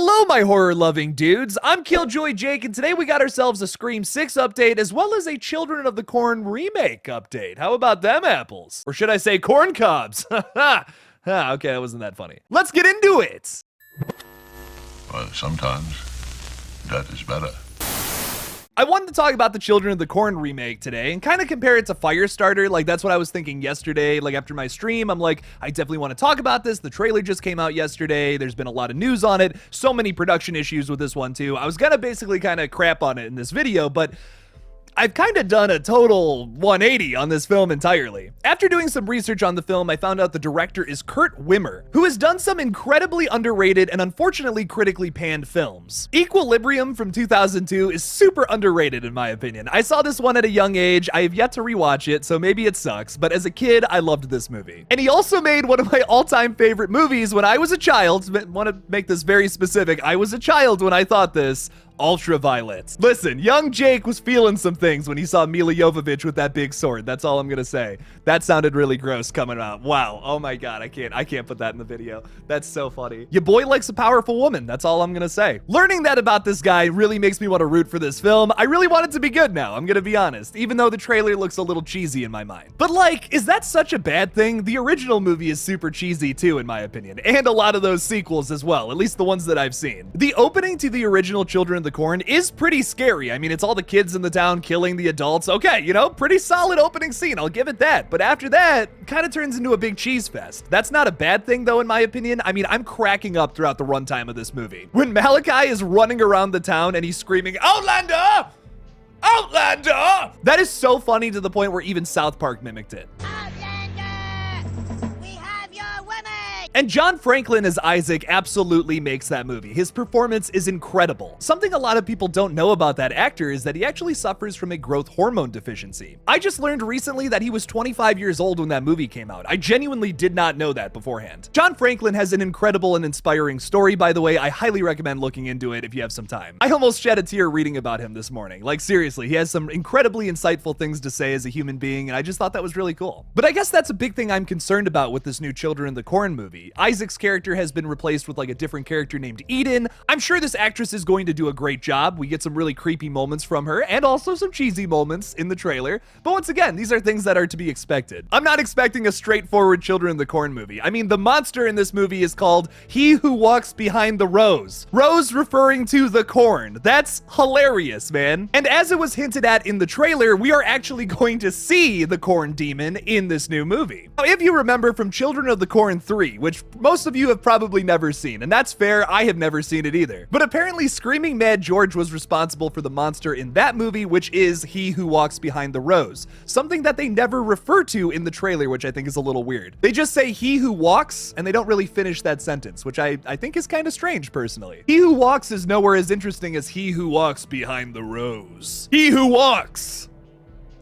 Hello, my horror-loving dudes. I'm Killjoy Jake, and today we got ourselves a Scream 6 update, as well as a Children of the Corn remake update. How about them apples? Or should I say corn cobs? Okay, that wasn't that funny. Let's get into it! Well, sometimes that is better. I wanted to talk about the Children of the Corn remake today and kind of compare it to Firestarter. Like, that's what I was thinking yesterday. Like, after my stream, I'm like, I definitely want to talk about this. The trailer just came out yesterday. There's been a lot of news on it. So many production issues with this one, too. I was gonna basically kind of crap on it in this video, but I've kind of done a total 180 on this film entirely. After doing some research on the film, I found out the director is Kurt Wimmer, who has done some incredibly underrated and unfortunately critically panned films. Equilibrium from 2002 is super underrated in my opinion. I saw this one at a young age. I have yet to rewatch it, so maybe it sucks, but as a kid, I loved this movie. And he also made one of my all-time favorite movies when I was a child. Want to make this very specific. I was a child when I thought this. Ultraviolet. Listen, young Jake was feeling some things when he saw Mila Jovovich with that big sword. That's all I'm gonna say. That sounded really gross coming out. Wow. Oh my god, I can't put that in the video. That's so funny. Your boy likes a powerful woman. That's all I'm gonna say. Learning that about this guy really makes me want to root for this film. I really want it to be good now, I'm gonna be honest, even though the trailer looks a little cheesy in my mind. But like, is that such a bad thing? The original movie is super cheesy too, in my opinion, and a lot of those sequels as well, at least the ones that I've seen. The opening to the original Children of the Corn is pretty scary. I mean, it's all the kids in the town killing the adults. Okay, you know, pretty solid opening scene, I'll give it that. But after that, kind of turns into a big cheese fest. That's not a bad thing though, in my opinion. I mean, I'm cracking up throughout the runtime of this movie. When Malachi is running around the town and he's screaming, "Outlander! Outlander!" That is so funny to the point where even South Park mimicked it. And John Franklin as Isaac absolutely makes that movie. His performance is incredible. Something a lot of people don't know about that actor is that he actually suffers from a growth hormone deficiency. I just learned recently that he was 25 years old when that movie came out. I genuinely did not know that beforehand. John Franklin has an incredible and inspiring story, by the way. I highly recommend looking into it if you have some time. I almost shed a tear reading about him this morning. Like, seriously, he has some incredibly insightful things to say as a human being, and I just thought that was really cool. But I guess that's a big thing I'm concerned about with this new Children of the Corn movie. Isaac's character has been replaced with like a different character named Eden. I'm sure this actress is going to do a great job. We get some really creepy moments from her and also some cheesy moments in the trailer. But once again, these are things that are to be expected. I'm not expecting a straightforward Children of the Corn movie. I mean, the monster in this movie is called He Who Walks Behind the Rose. Rose referring to the corn. That's hilarious, man. And as it was hinted at in the trailer, we are actually going to see the corn demon in this new movie. Now, if you remember from Children of the Corn 3, which most of you have probably never seen, and that's fair, I have never seen it either. But apparently Screaming Mad George was responsible for the monster in that movie, which is He Who Walks Behind the Rose. Something that they never refer to in the trailer, which I think is a little weird. They just say He Who Walks, and they don't really finish that sentence, which I think is kind of strange personally. He Who Walks is nowhere as interesting as He Who Walks Behind the Rose. He Who Walks!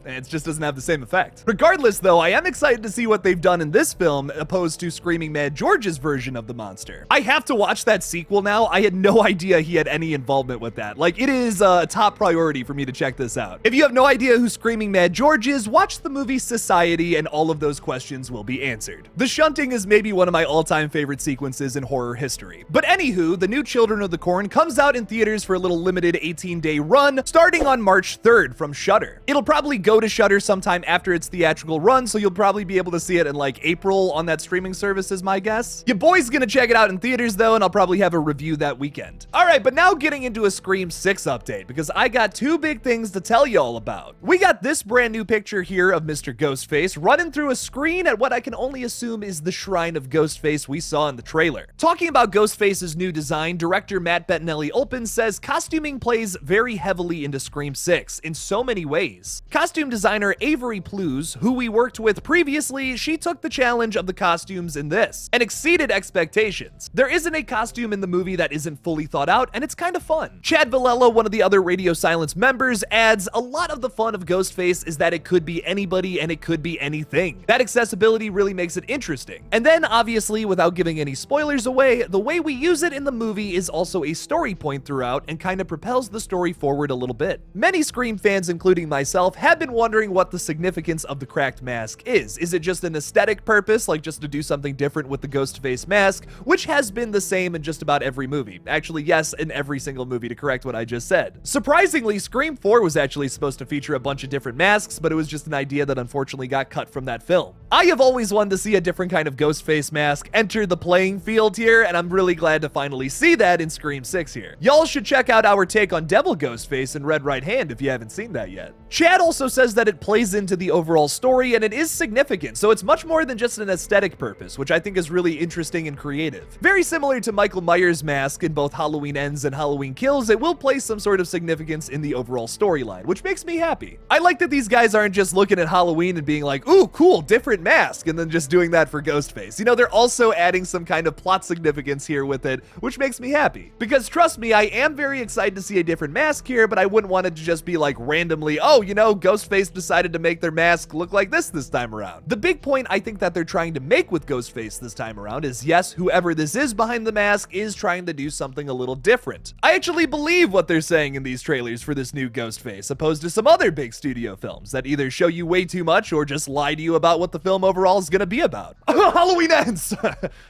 And it just doesn't have the same effect. Regardless, though, I am excited to see what they've done in this film opposed to Screaming Mad George's version of the monster. I have to watch that sequel now. I had no idea he had any involvement with that. Like, it is a top priority for me to check this out. If you have no idea who Screaming Mad George is, watch the movie Society and all of those questions will be answered. The shunting is maybe one of my all-time favorite sequences in horror history. But anywho, the new Children of the Corn comes out in theaters for a little limited 18-day run starting on March 3rd from Shudder. It'll probably go to Shudder sometime after its theatrical run, so you'll probably be able to see it in like April on that streaming service is my guess. Your boy's gonna check it out in theaters though, and I'll probably have a review that weekend. All right, but now getting into a Scream 6 update, because I got two big things to tell y'all about. We got this brand new picture here of Mr. Ghostface running through a screen at what I can only assume is the shrine of Ghostface we saw in the trailer. Talking about Ghostface's new design, director Matt Bettinelli-Olpin says costuming plays very heavily into Scream 6 in so many ways. Costume designer Avery Plews, who we worked with previously, she took the challenge of the costumes in this and exceeded expectations. There isn't a costume in the movie that isn't fully thought out, and it's kind of fun. Chad Villella, one of the other Radio Silence members, adds, a lot of the fun of Ghostface is that it could be anybody and it could be anything. That accessibility really makes it interesting. And then, obviously, without giving any spoilers away, the way we use it in the movie is also a story point throughout and kind of propels the story forward a little bit. Many Scream fans, including myself, have been been wondering what the significance of the cracked mask is. Is it just an aesthetic purpose, like just to do something different with the Ghostface mask, which has been the same in just about every movie? Actually, yes, in every single movie, to correct what I just said. Surprisingly, Scream 4 was actually supposed to feature a bunch of different masks, but it was just an idea that unfortunately got cut from that film. I have always wanted to see a different kind of Ghostface mask enter the playing field here, and I'm really glad to finally see that in Scream 6 here. Y'all should check out our take on Devil Ghostface in Red Right Hand if you haven't seen that yet. Chad also says that it plays into the overall story, and it is significant, so it's much more than just an aesthetic purpose, which I think is really interesting and creative. Very similar to Michael Myers' mask in both Halloween Ends and Halloween Kills, it will place some sort of significance in the overall storyline, which makes me happy. I like that these guys aren't just looking at Halloween and being like, ooh, cool, different mask, and then just doing that for Ghostface. You know, they're also adding some kind of plot significance here with it, which makes me happy. Because trust me, I am very excited to see a different mask here, but I wouldn't want it to just be like randomly, oh, you know, Ghostface decided to make their mask look like this time around. The big point I think that they're trying to make with Ghostface this time around is, yes, whoever this is behind the mask is trying to do something a little different. I actually believe what they're saying in these trailers for this new Ghostface, opposed to some other big studio films that either show you way too much or just lie to you about what the film overall is gonna be about. Halloween Ends!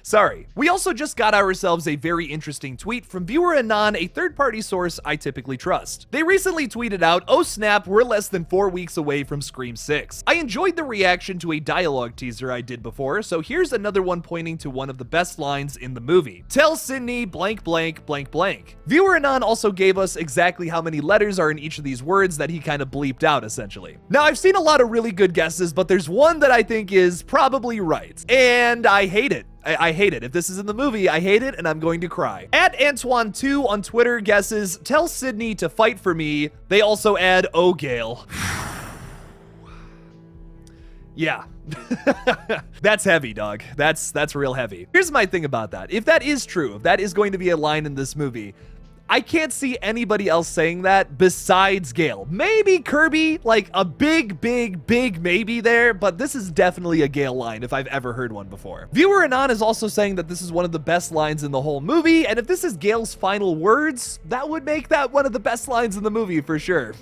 Sorry. We also just got ourselves a very interesting tweet from viewer Anon, a third-party source I typically trust. They recently tweeted out, oh snap, we're less than 4 weeks away from Scream 6. I enjoyed the reaction to a dialogue teaser I did before, so here's another one pointing to one of the best lines in the movie. Tell Sydney blank blank blank blank. Viewer Anon also gave us exactly how many letters are in each of these words that he kind of bleeped out, essentially. Now, I've seen a lot of really good guesses, but there's one that I think is probably right, and I hate it. I hate it. If this is in the movie, I hate it, and I'm going to cry. At Antoine2 on Twitter guesses, tell Sydney to fight for me. They also add, oh, Gale. Yeah. That's heavy, dog. That's real heavy. Here's my thing about that. If that is true, if that is going to be a line in this movie, I can't see anybody else saying that besides Gale. Maybe Kirby, like a big maybe there, but this is definitely a Gale line if I've ever heard one before. Viewer Anon is also saying that this is one of the best lines in the whole movie, and if this is Gale's final words, that would make that one of the best lines in the movie for sure.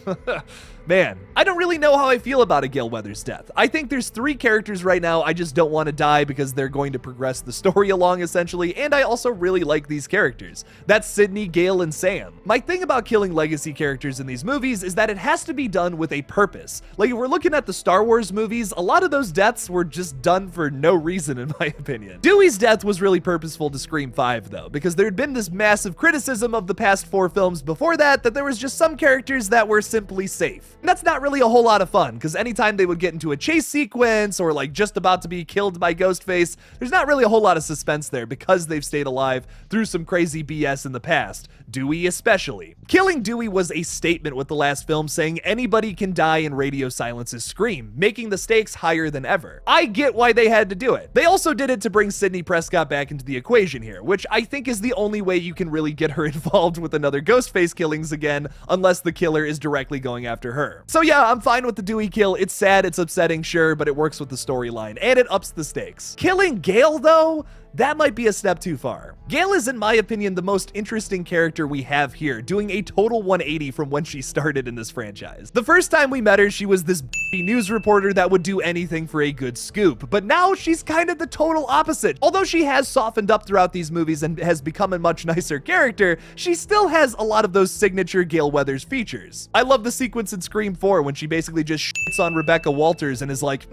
Man, I don't really know how I feel about a Gale Weathers death. I think there's 3 characters right now I just don't want to die because they're going to progress the story along, essentially, and I also really like these characters. That's Sydney, Gale, and Sam. My thing about killing legacy characters in these movies is that it has to be done with a purpose. Like, if we're looking at the Star Wars movies, a lot of those deaths were just done for no reason, in my opinion. Dewey's death was really purposeful to Scream 5, though, because there had been this massive criticism of the past 4 films before that there was just some characters that were simply safe. And that's not really a whole lot of fun, because anytime they would get into a chase sequence or like just about to be killed by Ghostface, there's not really a whole lot of suspense there because they've stayed alive through some crazy BS in the past. Dewey especially. Killing Dewey was a statement with the last film saying anybody can die in radio silence's Scream, making the stakes higher than ever. I get why they had to do it. They also did it to bring Sidney Prescott back into the equation here, which I think is the only way you can really get her involved with another Ghostface killings again, unless the killer is directly going after her. So yeah, I'm fine with the Dewey kill. It's sad, it's upsetting, sure, but it works with the storyline, and it ups the stakes. Killing Gale, though? That might be a step too far. Gale is, in my opinion, the most interesting character we have here, doing a total 180 from when she started in this franchise. The first time we met her, she was this news reporter that would do anything for a good scoop, but now she's kind of the total opposite. Although she has softened up throughout these movies and has become a much nicer character, she still has a lot of those signature Gale Weathers features. I love the sequence in Scream 4 when she basically just shits on Rebecca Walters and is like,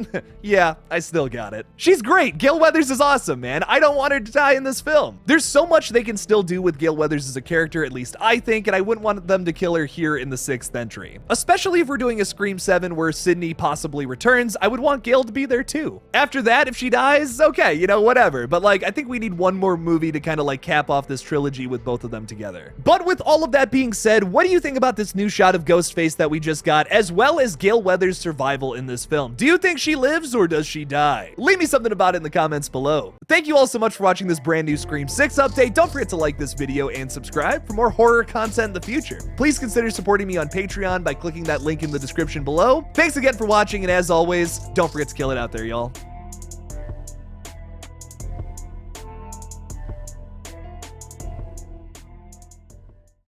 yeah, I still got it. She's great. Gale Weathers is awesome, man. I don't want her to die in this film. There's so much they can still do with Gale Weathers as a character, at least I think, and I wouldn't want them to kill her here in the 6th entry. Especially if we're doing a Scream 7 where Sydney possibly returns, I would want Gale to be there too. After that, if she dies, okay, you know, whatever. But like, I think we need one more movie to kind of like cap off this trilogy with both of them together. But with all of that being said, what do you think about this new shot of Ghostface that we just got, as well as Gale Weathers' survival in this film? Do you think she lives or does she die? Leave me something about it in the comments below. Thank you all so much for watching this brand new Scream 6 update. Don't forget to like this video and subscribe for more horror content in the future. Please consider supporting me on Patreon by clicking that link in the description below. Thanks again for watching, and as always, don't forget to kill it out there, y'all.